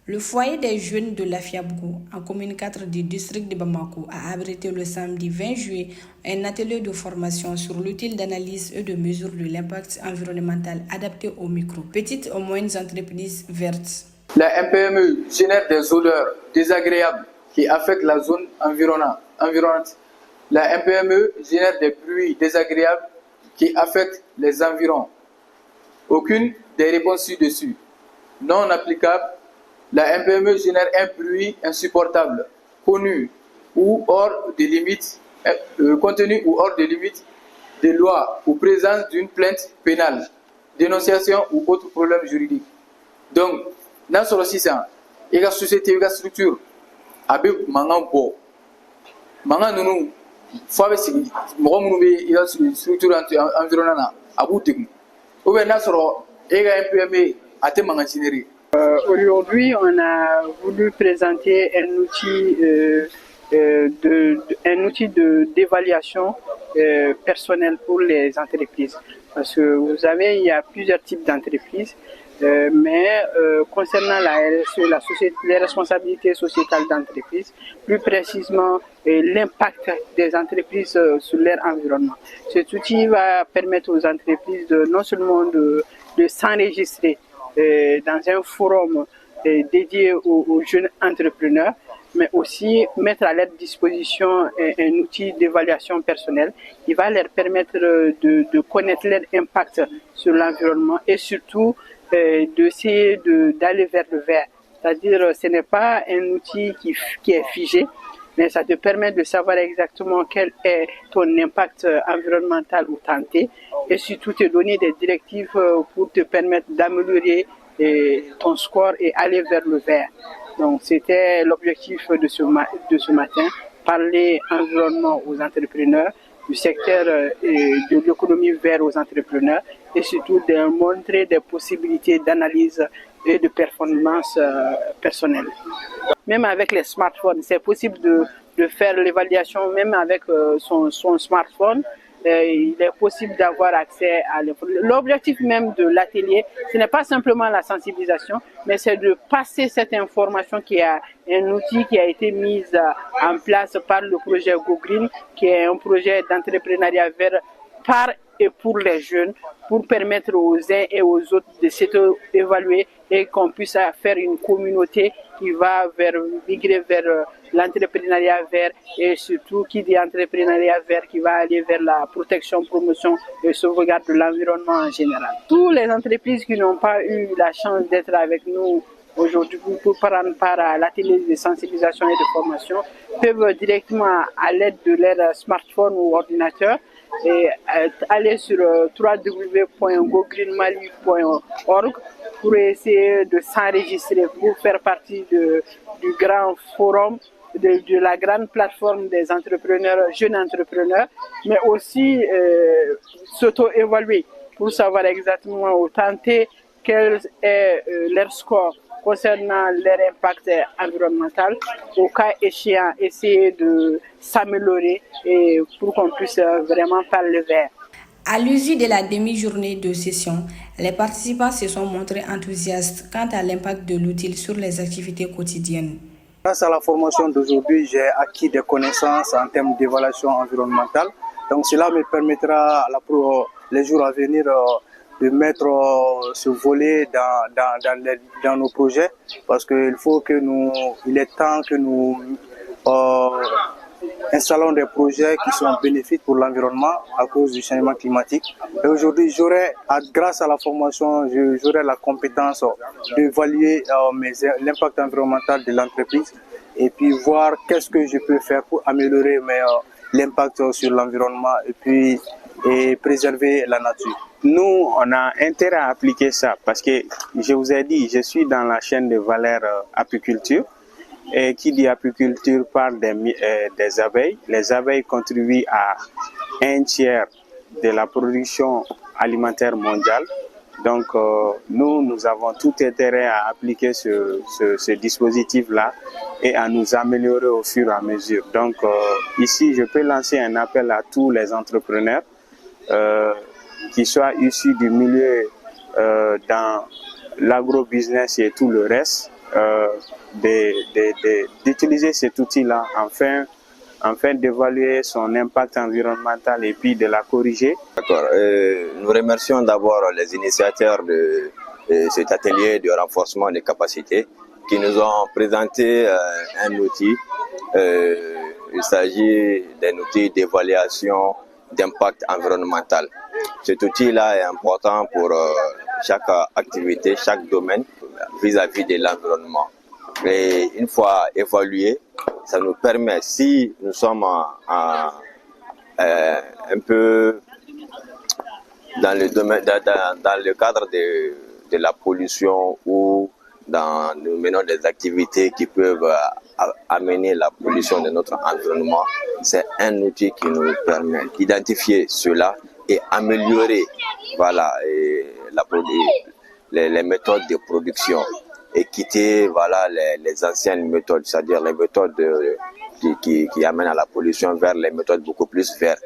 Le foyer des jeunes de l'Afiabou, en commune 4 du district de Bamako, a abrité le samedi 20 juillet un atelier de formation sur l'outil d'analyse et de mesure de l'impact environnemental adapté aux micro, petites et moyennes entreprises vertes. La MPME génère des odeurs désagréables qui affectent la zone environnante. La MPME génère des bruits désagréables qui affectent les environs. Aucune des réponses ci-dessus non applicable. La MPME génère un bruit insupportable, contenu ou hors des limites des lois ou présence d'une plainte pénale, dénonciation ou autre problème juridique. Donc, dans ce sens, il y a société, il y a structure, avec mangan bo, mangan nous, faut il y a structure environnante, à bout de ou bien dans ce il y a MPME à te mangancinerie. Aujourd'hui, on a voulu présenter un outil d'évaluation personnelle pour les entreprises. Parce que vous savez, il y a plusieurs types d'entreprises, mais concernant la RSE, les responsabilités sociétales d'entreprise, plus précisément l'impact des entreprises sur leur environnement. Cet outil va permettre aux entreprises non seulement de s'enregistrer dans un forum dédié aux jeunes entrepreneurs, mais aussi mettre à leur disposition un outil d'évaluation personnelle qui va leur permettre de connaître leur impact sur l'environnement et surtout d'essayer d'aller vers le vert. C'est-à-dire ce n'est pas un outil qui est figé, mais ça te permet de savoir exactement quel est ton impact environnemental ou tenté et surtout te donner des directives pour te permettre d'améliorer ton score et aller vers le vert. Donc c'était l'objectif de ce matin, parler environnement aux entrepreneurs, du secteur de l'économie verte aux entrepreneurs et surtout de montrer des possibilités d'analyse et de performance personnelle. Même avec les smartphones, c'est possible de faire l'évaluation même avec son smartphone. Il est possible d'avoir accès à l'information. L'objectif même de l'atelier, ce n'est pas simplement la sensibilisation, mais c'est de passer cette information qui est un outil qui a été mis en place par le projet Go Green, qui est un projet d'entrepreneuriat vert par et pour les jeunes, pour permettre aux uns et aux autres de s'évaluer et qu'on puisse faire une communauté qui va migrer vers l'entrepreneuriat vert et surtout qui dit entrepreneuriat vert qui va aller vers la protection, promotion et sauvegarde de l'environnement en général. Toutes les entreprises qui n'ont pas eu la chance d'être avec nous aujourd'hui pour prendre part à l'atelier de sensibilisation et de formation peuvent directement à l'aide de leur smartphone ou ordinateur et aller sur www.gogreenmali.org pour essayer de s'enregistrer pour faire partie du grand forum, de la grande plateforme des entrepreneurs, jeunes entrepreneurs, mais aussi s'auto-évaluer pour savoir exactement ou tenter quel est leur score concernant leur impact environnemental, au cas échéant, essayer de s'améliorer et pour qu'on puisse vraiment parler vert. À l'issue de la demi-journée de session, les participants se sont montrés enthousiastes quant à l'impact de l'outil sur les activités quotidiennes. Grâce à la formation d'aujourd'hui, j'ai acquis des connaissances en termes d'évaluation environnementale. Donc cela me permettra pour les jours à venir de mettre ce volet dans nos projets, parce qu'il est temps que nous installons des projets qui sont bénéfiques pour l'environnement à cause du changement climatique. Et aujourd'hui, grâce à la formation, j'aurai la compétence d'évaluer l'impact environnemental de l'entreprise et puis voir qu'est-ce que je peux faire pour améliorer l'impact sur l'environnement et préserver la nature. Nous, on a intérêt à appliquer ça parce que, je vous ai dit, je suis dans la chaîne de valeur apiculture. Et qui dit apiculture parle des abeilles. Les abeilles contribuent à 1/3 de la production alimentaire mondiale. Donc, nous avons tout intérêt à appliquer ce dispositif-là et à nous améliorer au fur et à mesure. Donc, ici, je peux lancer un appel à tous les entrepreneurs qui soient issus du milieu dans l'agro-business et tout le reste. d'utiliser cet outil-là afin d'évaluer son impact environnemental et puis de la corriger. D'accord. Nous remercions d'abord les initiateurs de cet atelier de renforcement des capacités qui nous ont présenté un outil. Il s'agit d'un outil d'évaluation d'impact environnemental. Cet outil-là est important pour chaque activité, chaque domaine vis-à-vis de l'environnement. Et une fois évalué, ça nous permet, si nous sommes un peu dans le cadre de la pollution ou nous menons des activités qui peuvent amener la pollution de notre environnement, c'est un outil qui nous permet d'identifier cela et améliorer les méthodes de production et quitter les anciennes méthodes, c'est-à-dire les méthodes qui amènent à la pollution vers les méthodes beaucoup plus vertes.